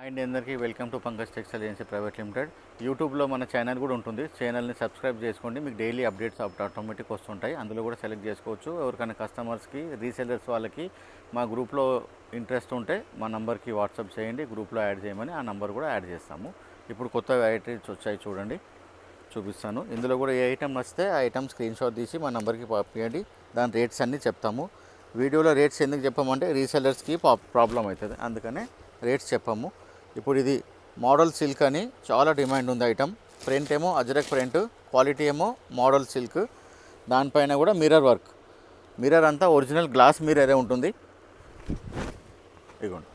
And అందరికీ welcome to Pankaj textile agency private limited. యూట్యూబ్లో మన ఛానల్ కూడా ఉంటుంది. ఛానల్ని సబ్స్క్రైబ్ చేసుకోండి. మీకు డైలీ అప్డేట్స్ ఆటోమేటిక్ వస్తుంటాయి. అందులో కూడా సెలెక్ట్ చేసుకోవచ్చు. ఎవరికైనా కస్టమర్స్కి రీసెలర్స్ వాళ్ళకి మా గ్రూప్లో ఇంట్రెస్ట్ ఉంటే మా నంబర్కి వాట్సాప్ చేయండి, గ్రూప్లో యాడ్ చేయమని. ఆ నంబర్ కూడా యాడ్ చేస్తాము. ఇప్పుడు కొత్త వెరైటీస్ వచ్చాయి చూడండి, చూపిస్తాను. ఇందులో కూడా ఏ ఐటమ్ నచ్చితే ఆ ఐటమ్ స్క్రీన్ షాట్ తీసి మా నెంబర్కి పంపించండి. దాని రేట్స్ అన్నీ చెప్తాము. వీడియోలో రేట్స్ ఎందుకు చెప్పామంటే రీసెలర్స్కి ప్రాబ్లం అవుతుంది, అందుకనే రేట్స్ చెప్పాము. ఇప్పుడు ఇది మోడల్ సిల్క్ అని చాలా డిమాండ్ ఉంది ఐటమ్. ప్రింట్ ఏమో అజ్రక్ ప్రింట్, క్వాలిటీ ఏమో మోడల్ సిల్క్. దానిపైన కూడా మిర్రర్ వర్క్. మిర్రర్ అంతా ఒరిజినల్ గ్లాస్ మిర్రరే ఉంటుంది. ఇదిగోండి,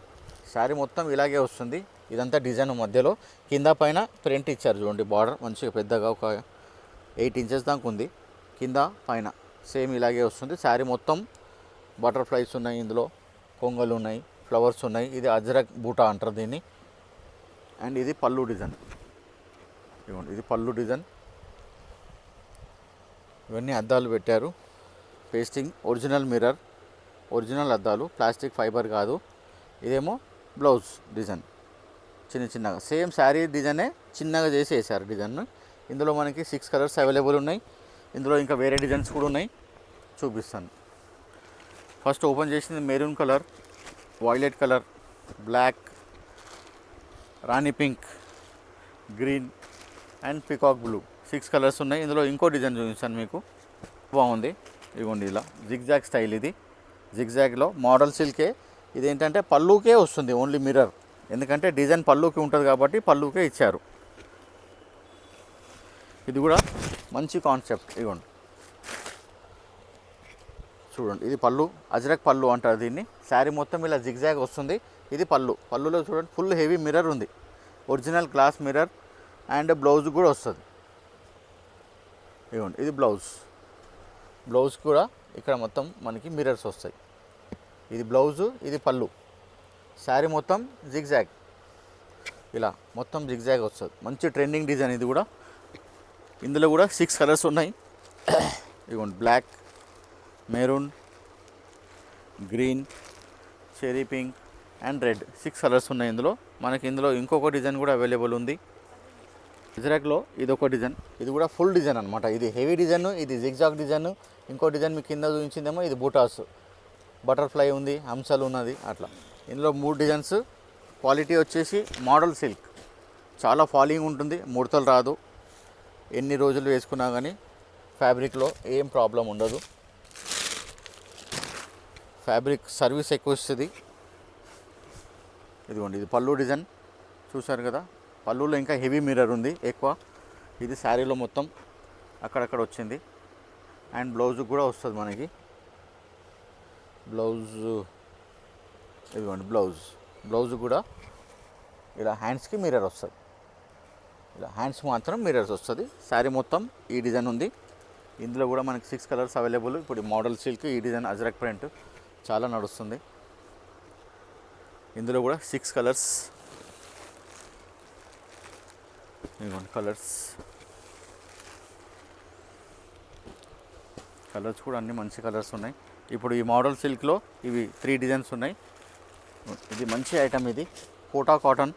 శారీ మొత్తం ఇలాగే వస్తుంది. ఇదంతా డిజైన్ మధ్యలో కింద పైన ప్రింట్ ఇచ్చారు చూడండి. బార్డర్ మంచిగా పెద్దగా ఒక 8 ఇంచెస్ దాకా ఉంది. కింద పైన సేమ్ ఇలాగే వస్తుంది. శారీ మొత్తం బటర్ఫ్లైస్ ఉన్నాయి, ఇందులో కొంగలు ఉన్నాయి, ఫ్లవర్స్ ఉన్నాయి. ఇది అజ్రక్ బూటా అంటారు దీన్ని. అండ్ ఇది పళ్ళు డిజైన్. ఇవ్వండి, ఇది పళ్ళు డిజైన్. ఇవన్నీ అద్దాలు పెట్టారు. పేస్టింగ్ ఒరిజినల్ మిర్రర్, ఒరిజినల్ అద్దాలు, ప్లాస్టిక్ ఫైబర్ కాదు. ఇదేమో బ్లౌజ్ డిజైన్ చిన్న చిన్నగా సేమ్ శారీ డిజైనే చిన్నగా చేసి వేసారు డిజైన్. ఇందులో మనకి 6 కలర్స్ అవైలబుల్ ఉన్నాయి. ఇందులో ఇంకా వేరే డిజైన్స్ కూడా ఉన్నాయి, చూపిస్తాను. ఫస్ట్ ఓపెన్ చేసింది maroon colour, violet colour, black, rani pink, green and peacock blue. 6 colours ఉన్నాయి. ఇందులో ఇంకో డిజైన్ చూపిస్తాను మీకు, బాగుంది. ఇదిగోండి, ఇలా జిగ్జాగ్ స్టైల్. ఇది జిగ్జాగ్లో మోడల్ సిల్కే. ఇదేంటంటే పళ్ళుకే వస్తుంది ఓన్లీ మిర్రర్, ఎందుకంటే డిజైన్ పళ్ళుకి ఉంటుంది కాబట్టి పళ్ళుకే ఇచ్చారు. ఇది కూడా మంచి కాన్సెప్ట్. ఇదిగోండి చూడండి, ఇది పళ్ళు, అజ్రక్ పళ్ళు అంటారు దీన్ని. శారీ మొత్తం ఇలా జిగ్జాగ్ వస్తుంది. ఇది పళ్ళు. పళ్ళులో చూడండి ఫుల్ హెవీ మిర్రర్ ఉంది, original glass mirror. And blouse కూడా వస్తుంది. ఇదిగోండి, ఇది బ్లౌజ్. బ్లౌజ్ కూడా ఇక్కడ మొత్తం మనకి మిర్రర్స్ వస్తాయి. ఇది బ్లౌజు, ఇది పళ్ళు. శారీ మొత్తం జిగ్జాగ్, ఇలా మొత్తం జిగ్జాగ్ వస్తుంది. మంచి ట్రెండింగ్ డిజైన్ ఇది కూడా. ఇందులో కూడా 6 కలర్స్ ఉన్నాయి. ఇదిగోండి, black, maroon, green, cherry pink and red. 6 colours ఉన్నాయి ఇందులో. మనకి ఇందులో ఇంకొక డిజైన్ కూడా అవైలబుల్ ఉంది. అజ్రక్లో ఇది ఒక డిజైన్. ఇది కూడా ఫుల్ డిజైన్ అనమాట. ఇది హెవీ డిజైన్, ఇది జిగ్జాగ్ డిజైన్. ఇంకో డిజైన్ మీకు కింద చూపించిందేమో ఇది బూటాస్, బటర్ఫ్లై ఉంది, హంసలు ఉన్నది, అట్లా. ఇందులో 3 డిజైన్స్. క్వాలిటీ వచ్చేసి మోడల్ సిల్క్, చాలా ఫాలింగ్ ఉంటుంది, ముడతలు రాదు. ఎన్ని రోజులు వేసుకున్నా కానీ ఫ్యాబ్రిక్లో ఏం ప్రాబ్లం ఉండదు. ఫ్యాబ్రిక్ సర్వీస్ ఎక్కువ వస్తుంది. ఇదిగోండి, ఇది పళ్ళు డిజైన్ చూసారు కదా. పళ్ళులో ఇంకా హెవీ మిర్రర్ ఉంది ఎక్కువ. ఇది శారీలో మొత్తం అక్కడక్కడ వచ్చింది. అండ్ బ్లౌజ్ కూడా వస్తుంది మనకి. బ్లౌజ్ ఇదిగోండి, బ్లౌజ్ కూడా ఇలా హ్యాండ్స్కి మిర్రర్ వస్తుంది. ఇలా హ్యాండ్స్ మాత్రం మిర్రర్స్ వస్తుంది. శారీ మొత్తం ఈ డిజైన్ ఉంది. ఇందులో కూడా మనకి 6 కలర్స్ అవైలబుల్. ఇప్పుడు మోడల్ సిల్క్, ఈ డిజైన్ అజ్రక్ ప్రింట్ చాలా నడుస్తుంది. ఇందులో కూడా 6 కలర్స్. ఇదిగోండి కలర్స్ కూడా అన్ని మంచి కలర్స్ ఉన్నాయి. ఇప్పుడు ఈ మోడల్ సిల్క్లో ఇవి 3 డిజైన్స్ ఉన్నాయి. ఇది మంచి ఐటమ్. ఇది కోటా కాటన్,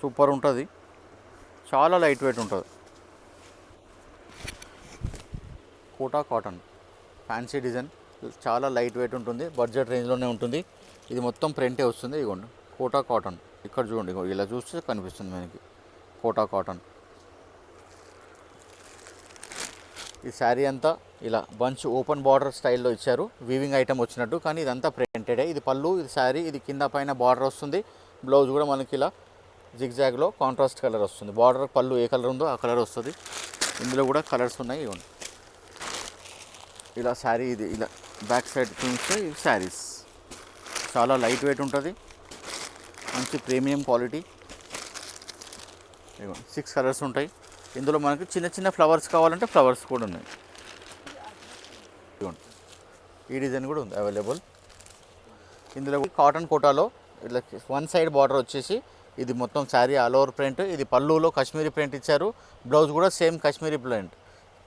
సూపర్ ఉంటుంది, చాలా లైట్ వెయిట్ ఉంటుంది. కోటా కాటన్ ఫ్యాన్సీ డిజైన్, చాలా లైట్ వెయిట్ ఉంటుంది, బడ్జెట్ రేంజ్లోనే ఉంటుంది. ఇది మొత్తం ప్రింటే వస్తుంది. ఇదిగోండి కోటా కాటన్. ఇక్కడ చూడండి, ఇలా చూస్తే కనిపిస్తుంది మనకి కోటా కాటన్. ఈ శారీ అంతా ఇలా బంచ్ ఓపెన్ బార్డర్ స్టైల్లో ఇచ్చారు, వీవింగ్ ఐటమ్ వచ్చినట్టు. కానీ ఇదంతా ప్రింటెడే. ఇది పళ్ళు, ఇది శారీ, ఇది కింద పైన బార్డర్ వస్తుంది. బ్లౌజ్ కూడా మనకి ఇలా జిగ్జాగ్లో కాంట్రాస్ట్ కలర్ వస్తుంది. బార్డర్ పళ్ళు ఏ కలర్ ఉందో ఆ కలర్ వస్తుంది. ఇందులో కూడా కలర్స్ ఉన్నాయి. ఇవ్వండి, ఇలా శారీ. ఇది ఇలా బ్యాక్ సైడ్ చూస్తే ఇది శారీస్ చాలా లైట్ వెయిట్ ఉంటుంది, మంచి ప్రీమియం క్వాలిటీ. ఇవ్వండి, 6 కలర్స్ ఉంటాయి. ఇందులో మనకి చిన్న చిన్న ఫ్లవర్స్ కావాలంటే ఫ్లవర్స్ కూడా ఉన్నాయి. ఇవ్వండి, ఈ డిజైన్ కూడా ఉంది అవైలబుల్. ఇందులో కాటన్ కోటాలో ఇట్లా 1 సైడ్ బార్డర్ వచ్చేసి ఇది మొత్తం శారీ ఆల్ ఓవర్ ప్రింట్. ఇది పళ్ళులో కాశ్మీరీ ప్రింట్ ఇచ్చారు. బ్లౌజ్ కూడా సేమ్ కాశ్మీరీ ప్రింట్.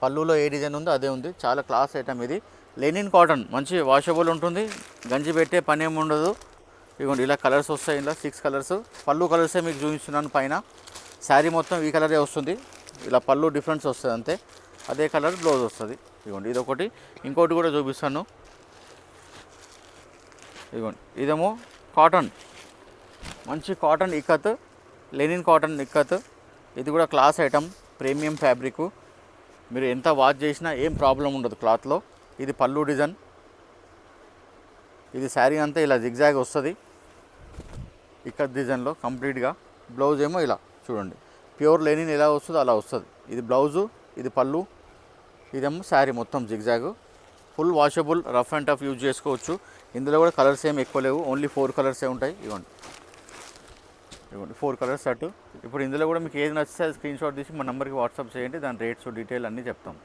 పళ్ళులో ఏ డిజైన్ ఉందో అదే ఉంది. చాలా క్లాస్ ఐటమ్ ఇది. లెనిన్ కాటన్, మంచి వాషబుల్ ఉంటుంది, గంజి పెట్టే పని ఏమి ఉండదు. ఇదిగోండి ఇలా కలర్స్ వస్తాయి, ఇలా 6 కలర్స్. పళ్ళు కలర్సే మీకు చూపిస్తున్నాను పైన. శారీ మొత్తం ఈ కలరే వస్తుంది, ఇలా పళ్ళు డిఫరెన్స్ వస్తుంది అంతే. అదే కలర్ బ్లౌజ్ వస్తుంది. ఇదిగోండి ఇదొకటి. ఇంకోటి కూడా చూపిస్తాను. ఇదిగోండి ఇదేమో కాటన్, మంచి cotton ikat, linen cotton ikat. ఇది కూడా క్లాస్ ఐటమ్, ప్రీమియం ఫ్యాబ్రిక్. మీరు ఎంత వాష్ చేసినా ఏం ప్రాబ్లం ఉండదు క్లాత్లో. ఇది పళ్ళు డిజైన్. ఇది శారీ అంతా ఇలా జిగ్జాగ్ వస్తుంది ఇక్కత్ డిజైన్లో కంప్లీట్గా. బ్లౌజ్ ఏమో ఇలా చూడండి, ప్యూర్ లెనిన్ ఎలా వస్తుందో అలా వస్తుంది. ఇది బ్లౌజు, ఇది పళ్ళు, ఇదేమో శారీ మొత్తం zigzag. Full washable, rough and tough use చేసుకోవచ్చు. ఇందులో కూడా కలర్స్ ఏమి ఎక్కువ లేవు, ఓన్లీ 4 కలర్సే ఉంటాయి. ఇవ్వండి 4 కలర్స్ సెట్. ఇప్పుడు ఇందులో కూడా మీకు ఏది నచ్చితే అది స్క్రీన్ షాట్ తీసి మా నెంబర్కి వాట్సాప్ చేయండి, దాని రేట్స్ డీటెయిల్ అన్నీ చెప్తాం.